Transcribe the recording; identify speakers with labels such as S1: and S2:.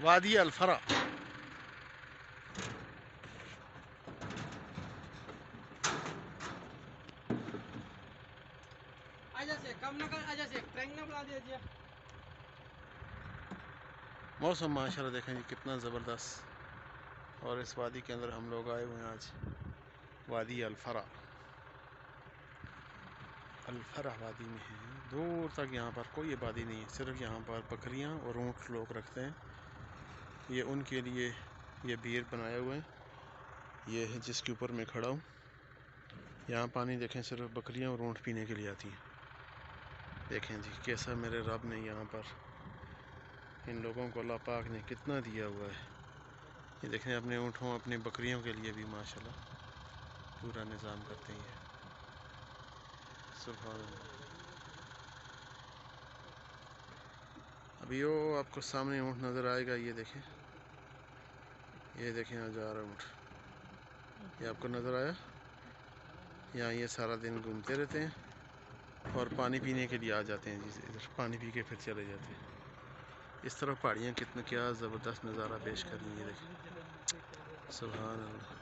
S1: وادی الفرا. موسم ماشاءاللہ دیکھیں جی کتنا زبردست. اور اس وادی کے اندر ہم لوگ آئے ہوئے ہیں آج. وادی الفرا. الفرا وادی میں ہے. دور تک یہاں پر کوئی آبادی نہیں ہے. صرف یہاں پر بکریاں اور اونٹ لوگ رکھتے ہیں. یہ ان کے لیے یہ بیر بنائے ہوئے ہیں. یہ ہے جس کے اوپر میں کھڑا ہوں. یہاں پانی دیکھیں صرف بکریاں اور اونٹ پینے کے لیے آتی ہیں. دیکھیں جی کیسا میرے رب نے یہاں پر ان لوگوں کو اللہ پاک نے کتنا دیا ہوا ہے. یہ دیکھیں اپنے اونٹوں اپنی بکریوں کے لیے بھی ماشاءاللہ پورا نظام کرتے ہیں. سبحان اللہ. ابھی وہ آپ کو سامنے اونٹ نظر آئے گا. یہ دیکھیں آ جا رہا اونٹ. یہ آپ کو نظر آیا. یہاں یہ سارا دن گھومتے رہتے ہیں اور پانی پینے کے لیے آ جاتے ہیں. جی ادھر پانی پی کے پھر چلے جاتے ہیں. اس طرف پہاڑیاں کتنا کیا زبردست نظارہ پیش کر رہی ہیں. دیکھیں سبحان اللہ.